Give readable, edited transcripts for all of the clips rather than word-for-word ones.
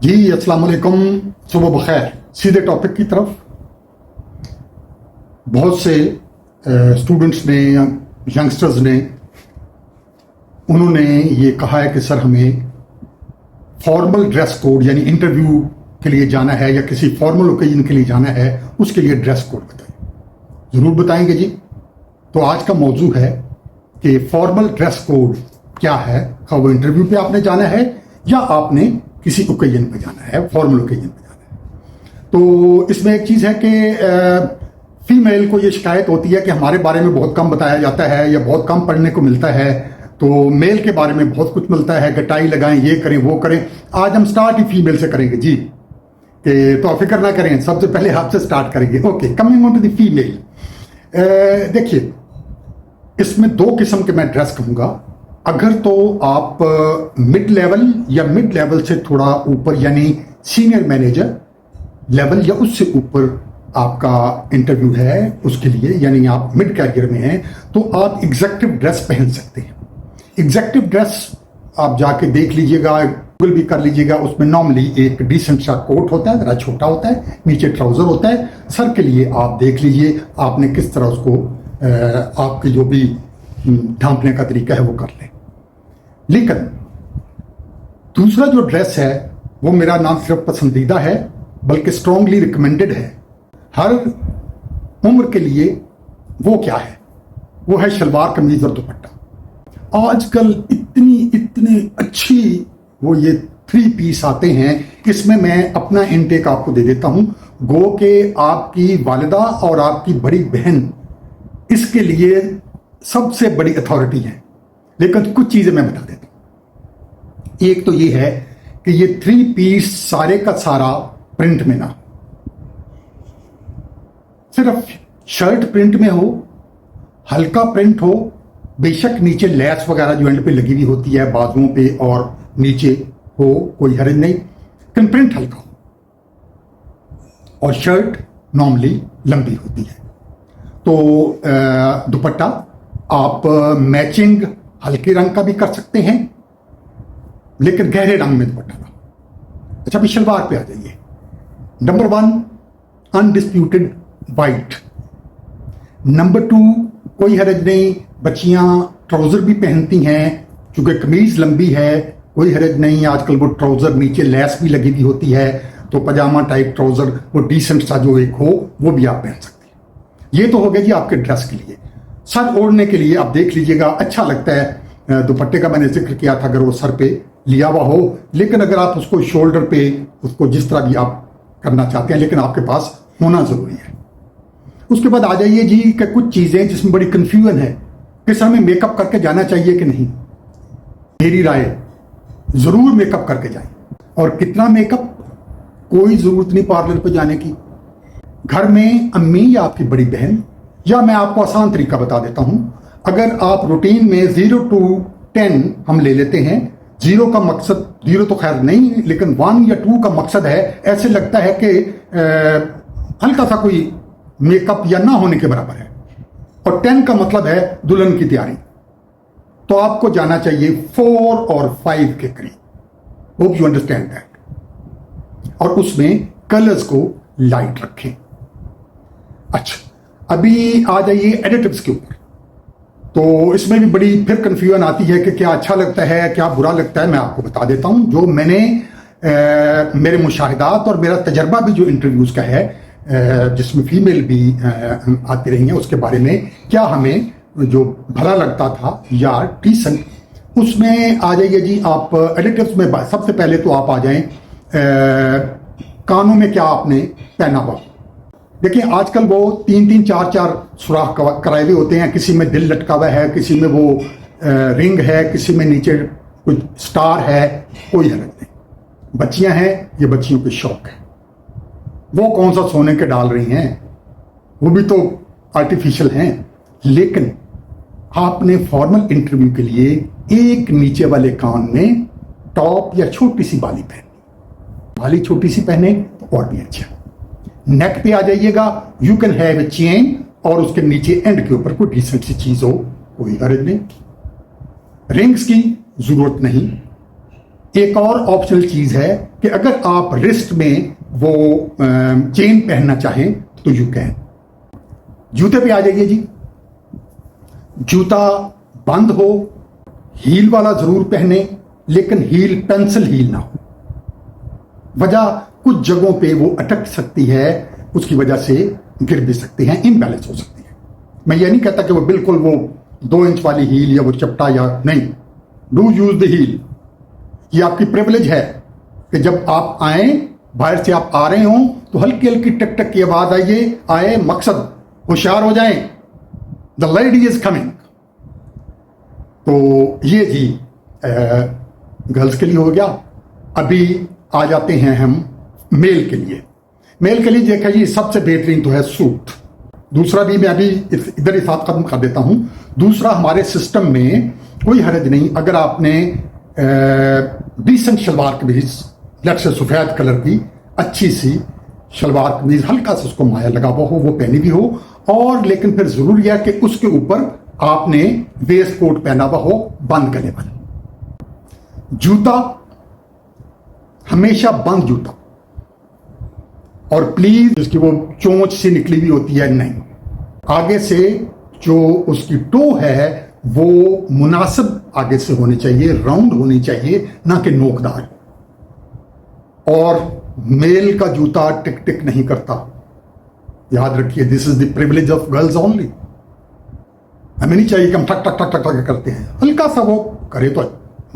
जी अस्सलाम वालेकुम, सुबह बखैर। सीधे टॉपिक की तरफ। बहुत से स्टूडेंट्स ने, यंगस्टर्स ने, उन्होंने ये कहा है कि सर हमें फॉर्मल ड्रेस कोड यानी इंटरव्यू के लिए जाना है या किसी फॉर्मल ओकेजन के लिए जाना है, उसके लिए ड्रेस कोड बताइए। ज़रूर बताएंगे जी। तो आज का मौजू है कि फॉर्मल ड्रेस कोड क्या है, क्या वो इंटरव्यू पे आपने जाना है या आपने किसी ओकेजन पे जाना है, फॉर्मल ओकेजन पे जाना है। तो इसमें एक चीज़ है कि फीमेल को ये शिकायत होती है कि हमारे बारे में बहुत कम बताया जाता है या बहुत कम पढ़ने को मिलता है। तो मेल के बारे में बहुत कुछ मिलता है कि टाई लगाएं, ये करें, वो करें। आज हम स्टार्ट ही फीमेल से करेंगे जी, कि तो फिक्र ना करें, सबसे पहले आपसे स्टार्ट करेंगे। Okay, coming on to the female. देखिए, इसमें दो किस्म के मैं ड्रेस कहूँगा। अगर तो आप मिड लेवल या मिड लेवल से थोड़ा ऊपर यानी सीनियर मैनेजर लेवल या उससे ऊपर आपका इंटरव्यू है, उसके लिए यानी आप मिड कैरियर में हैं, तो आप एग्जेक्टिव ड्रेस पहन सकते हैं। एग्जेक्टिव ड्रेस आप जाके देख लीजिएगा, गूगल भी कर लीजिएगा। उसमें नॉर्मली एक डिसेंट सा कोट होता है, जरा छोटा होता है, नीचे ट्राउजर होता है। सर के लिए आप देख लीजिए आपने किस तरह उसको आपके जो भी ढांपने का तरीका है वो कर लें। लेकिन दूसरा जो ड्रेस है वो मेरा ना सिर्फ पसंदीदा है बल्कि स्ट्रांगली रिकमेंडेड है हर उम्र के लिए। वो क्या है? वो है शलवार कमीज और दुपट्टा। आजकल इतनी अच्छी वो ये 3 पीस आते हैं। इसमें मैं अपना इनटेक आपको दे देता हूं। गो के आपकी वालिदा और आपकी बड़ी बहन इसके लिए सबसे बड़ी अथॉरिटी है। लेकिन कुछ चीजें मैं बता देता हूं। एक तो ये है कि ये 3 पीस सारे का सारा प्रिंट में ना, सिर्फ शर्ट प्रिंट में हो, हल्का प्रिंट हो, बेशक नीचे लेस वगैरह जो एंड पे लगी हुई होती है बाजुओं पे और नीचे हो, कोई हर्ज नहीं, लेकिन प्रिंट हल्का हो। और शर्ट नॉर्मली लंबी होती है। तो दुपट्टा आप मैचिंग हल्के रंग का भी कर सकते हैं, लेकिन गहरे रंग में दुपट्टा ना। अच्छा, अभी शलवार पे आ जाइए। Number 1 undisputed white. नंबर 2 कोई हरज नहीं, बच्चियां ट्राउजर भी पहनती हैं क्योंकि कमीज लंबी है, कोई हरज नहीं। आजकल वो ट्राउजर नीचे लेस भी लगी हुई होती है, तो पजामा टाइप ट्राउजर वो डिसेंट सा जो एक हो वो भी आप पहन सकते हैं। ये तो हो गया जी आपके ड्रेस के लिए। सर ओढ़ने के लिए आप देख लीजिएगा, अच्छा लगता है। दुपट्टे का मैंने जिक्र किया था, अगर वो सर पे लिया हुआ हो, लेकिन अगर आप उसको शोल्डर पे, उसको जिस तरह भी आप करना चाहते हैं, लेकिन आपके पास होना जरूरी है। उसके बाद आ जाइए जी कि कुछ चीजें जिसमें बड़ी कंफ्यूजन है कि सर हमें मेकअप करके जाना चाहिए कि नहीं। मेरी राय, जरूर मेकअप करके जाएं। और कितना मेकअप? कोई जरूरत नहीं पार्लर पे जाने की। घर में अम्मी या आपकी बड़ी बहन, या मैं आपको आसान तरीका बता देता हूं। अगर आप रूटीन में 0 to 10 हम ले लेते हैं, 0 का मकसद, 0 तो खैर नहीं, लेकिन 1 या 2 का मकसद है, ऐसे लगता है कि हल्का सा कोई मेकअप या ना होने के बराबर है, और 10 का मतलब है दुल्हन की तैयारी। तो आपको जाना चाहिए 4 और 5 के करीब। Hope you understand that. और उसमें कलर्स को लाइट रखें। अच्छा, अभी आ जाइए एडिटिव्स के ऊपर। तो इसमें भी बड़ी फिर कंफ्यूजन आती है कि क्या अच्छा लगता है, क्या बुरा लगता है। मैं आपको बता देता हूं जो मैंने मेरे मुशाहिदात और मेरा तजर्बा भी जो इंटरव्यूज का है, जिसमें फीमेल भी आती रही हैं, उसके बारे में क्या हमें जो भला लगता था या डिसेंट, उसमें आ जाइए जी आप एडिटिव्स में। सबसे पहले तो आप आ जाएं कानों में क्या आपने पहना हुआ। देखिए, आजकल वो 3-3, 4-4 सुराख कराए हुए होते हैं। किसी में दिल लटका हुआ है, किसी में वो रिंग है, किसी में नीचे कुछ स्टार है। कोई हरज नहीं। बच्चियां हैं, ये बच्चियों के शौक है। वो कौन सा सोने के डाल रही हैं, वो भी तो आर्टिफिशियल हैं। लेकिन आपने फॉर्मल इंटरव्यू के लिए एक नीचे वाले कान में टॉप या छोटी सी बाली पहननी। बाली छोटी सी पहने तो और भी अच्छा। नेक पे आ जाइएगा, you can have a chain, और उसके नीचे एंड के ऊपर कोई डिसेंट सी चीज हो, कोई हर्ज नहीं। रिंग्स की जरूरत नहीं। एक और ऑप्शनल चीज है कि अगर आप रिस्ट में वो चेन पहनना चाहें तो यू कैन। जूते पे आ जाइए जी। जूता बंद हो, हील वाला जरूर पहने, लेकिन हील पेंसिल हील ना हो। वजह कुछ जगहों पे वो अटक सकती है, उसकी वजह से गिर भी सकते हैं, इम्बैलेंस हो सकती है। मैं ये नहीं कहता कि वो बिल्कुल वो 2 इंच वाली हील या वो चपटा या नहीं। Do use the heel. ये आपकी प्रिविलेज है कि जब आप आए, बाहर से आप आ रहे हो तो हल्की हल्की टक टक की आवाज आए, मकसद होशियार हो जाएं, द लेडी इज कमिंग। तो ये जी गर्ल्स के लिए हो गया। अभी आ जाते हैं हम मेल के लिए। मेल के लिए देखा जी सबसे बेहतरीन तो है सूट। दूसरा भी मैं अभी इधर ही साथ खत्म कर देता हूं। दूसरा, हमारे सिस्टम में कोई हर्ज नहीं अगर आपने डिसेंट शलवार कमीज, लेट्स से सफेद कलर की अच्छी सी शलवार कमीज, हल्का सा उसको माया लगा हुआ हो, वो पहनी भी हो, और लेकिन फिर जरूरी है कि उसके ऊपर आपने वेस्ट कोट पहना हुआ हो बंद गले वाला। जूता हमेशा बंद जूता, और प्लीज इसकी वो चोंच से निकली हुई होती है नहीं। आगे से जो उसकी टो है वो मुनासिब आगे से होनी चाहिए, राउंड होनी चाहिए, ना कि नोकदार। और मेल का जूता टिक टिक नहीं करता, याद रखिए। This is the privilege of girls only. हमें नहीं चाहिए कि हम ठक ठक ठक ठक ठक करते हैं। हल्का सा वो करे तो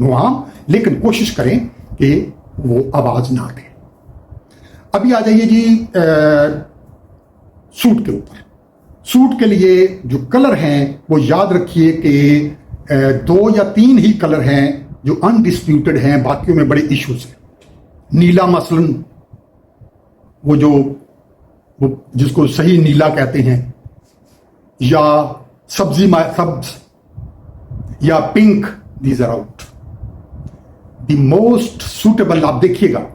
नो हार्म, लेकिन कोशिश करें कि वो आवाज ना दे। अभी आ जाइए जी सूट के ऊपर। सूट के लिए जो कलर हैं वो याद रखिए कि 2 या 3 ही कलर हैं जो अनडिस्प्यूटेड हैं, बाकियों में बड़े इश्यूज हैं। नीला मसलन वो जिसको सही नीला कहते हैं, या सब्ज या pink, these are out. The most suitable, आप देखिएगा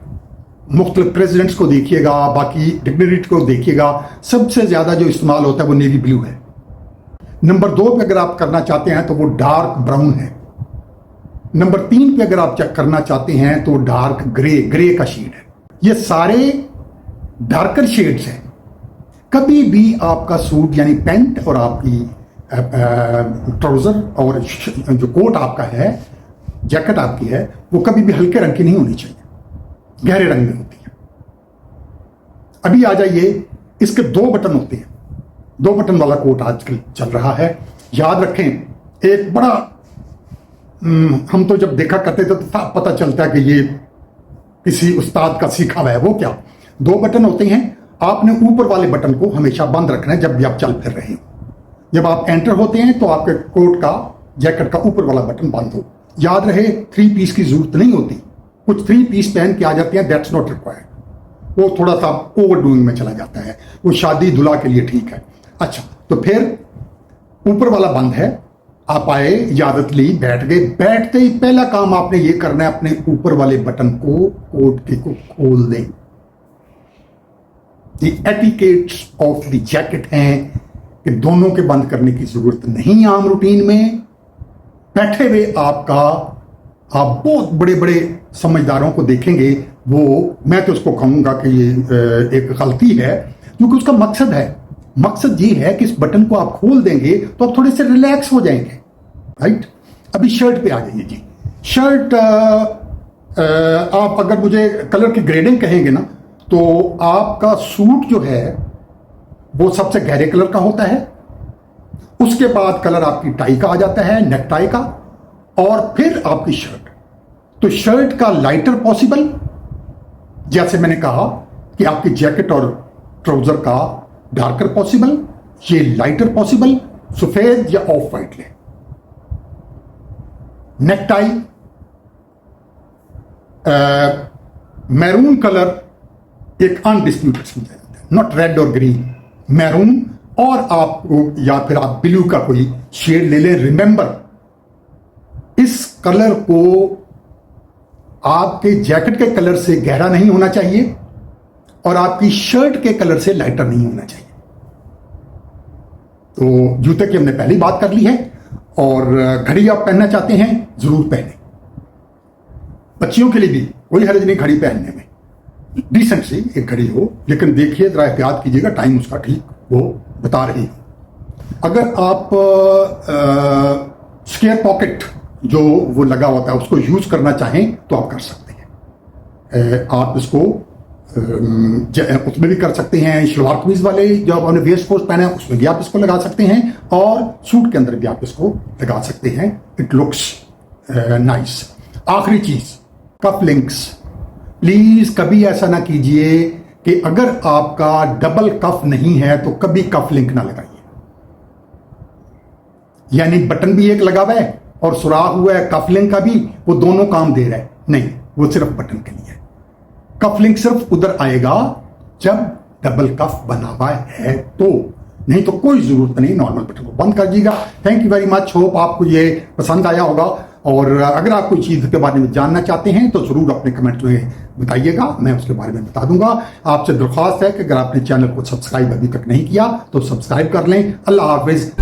मुख्तलिफ प्रेसिडेंट्स को देखिएगा, बाकी डिग्निटरीज को देखिएगा, सबसे ज्यादा जो इस्तेमाल होता है वो नेवी ब्लू है। नंबर 2 पे अगर आप करना चाहते हैं तो वो डार्क ब्राउन है। नंबर 3 पे अगर आप चेक करना चाहते हैं तो डार्क ग्रे का शेड है। ये सारे डार्कर शेड्स हैं। कभी भी आपका सूट यानी पैंट और आपकी ट्राउजर और जो कोट आपका है, जैकेट आपकी है, वो कभी भी हल्के रंग की नहीं होनी चाहिए, गहरे रंग में होती है। अभी आ जाइए, इसके 2 बटन होते हैं। 2 बटन वाला कोट आजकल चल रहा है। याद रखें, एक बड़ा हम तो जब देखा करते थे तो पता चलता है कि ये किसी उस्ताद का सीखा हुआ है। वो क्या, 2 बटन होते हैं। आपने ऊपर वाले बटन को हमेशा बंद रखना है जब भी आप चल फिर रहे हो। जब आप एंटर होते हैं तो आपके कोट का, जैकेट का ऊपर वाला बटन बंद हो। याद रहे, 3 पीस की जरूरत नहीं होती। कुछ 3 पीस पहन के आ जाते हैं, दैट्स नॉट रिक्वायर्ड। वो थोड़ा सा ओवर डूइंग में चला जाता है, वो शादी दुल्हा के लिए ठीक है। अच्छा, तो फिर ऊपर वाला बंद है। आप आए, इजाजत ली, बैठ गए। बैठते ही पहला काम आपने ये करना है, अपने ऊपर वाले बटन को, कोट के को खोल दें। The etiquettes of the jacket हैं कि दोनों के बंद करने की जरूरत नहीं। आम रूटीन में बैठे हुए आप बहुत बड़े बड़े समझदारों को देखेंगे, वो मैं तो उसको कहूंगा कि ये एक गलती है, क्योंकि उसका मकसद ये है कि इस बटन को आप खोल देंगे तो आप थोड़े से रिलैक्स हो जाएंगे, राइट। अभी शर्ट पे आ जाइए जी। शर्ट आप अगर मुझे कलर की ग्रेडिंग कहेंगे ना, तो आपका सूट जो है वो सबसे गहरे कलर का होता है। उसके बाद कलर आपकी टाई का आ जाता है, नेक टाई का, और फिर आपकी शर्ट। तो शर्ट का लाइटर पॉसिबल, जैसे मैंने कहा कि आपकी जैकेट और ट्राउजर का डार्कर पॉसिबल, ये लाइटर पॉसिबल, सफेद या ऑफ वाइट ले। नेक टाई मैरून कलर एक अनडिस्प्यूटेड समझा जाता है, नॉट रेड और ग्रीन, मैरून। और आपको या फिर आप ब्लू का कोई शेड ले लें। रिमेंबर, इस कलर को आपके जैकेट के कलर से गहरा नहीं होना चाहिए और आपकी शर्ट के कलर से लाइटर नहीं होना चाहिए। तो जूते की हमने पहली बात कर ली है। और घड़ी आप पहनना चाहते हैं, जरूर पहने। बच्चियों के लिए भी कोई हर्ज नहीं घड़ी पहनने में, डिसेंट सी एक घड़ी हो, लेकिन देखिए जरा एहतियात कीजिएगा, टाइम उसका ठीक वो बता रही हो। अगर आप स्क्वायर पॉकेट जो वो लगा होता है उसको यूज करना चाहें तो आप कर सकते हैं। आप इसको उसमें भी कर सकते हैं, शलवार कमीज वाले जो आपने वेस्ट कोट पहना है उसमें भी आप इसको लगा सकते हैं, और सूट के अंदर भी आप इसको लगा सकते हैं। It looks nice. आखिरी चीज, कफ लिंक्स। प्लीज कभी ऐसा ना कीजिए कि अगर आपका डबल कफ नहीं है तो कभी कफ लिंक ना लगाइए, यानी बटन भी एक लगा हुआ है और सुराख हुआ है कफ लिंक का भी, वो दोनों काम दे रहा है, नहीं, वो सिर्फ बटन के लिए है। कफ लिंक सिर्फ उधर आएगा जब डबल कफ बना हुआ है, तो नहीं तो कोई जरूरत नहीं, नॉर्मल बटन को बंद कर दीजिएगा। Thank you very much, hope आपको ये पसंद आया होगा, और अगर आप कोई चीज के बारे में जानना चाहते हैं तो जरूर अपने कमेंट में बताइएगा, मैं उसके बारे में बता दूंगा। आपसे दरख्वास्त है कि अगर आपने चैनल को सब्सक्राइब अभी तक नहीं किया तो सब्सक्राइब कर लें। अल्लाह हाफिज।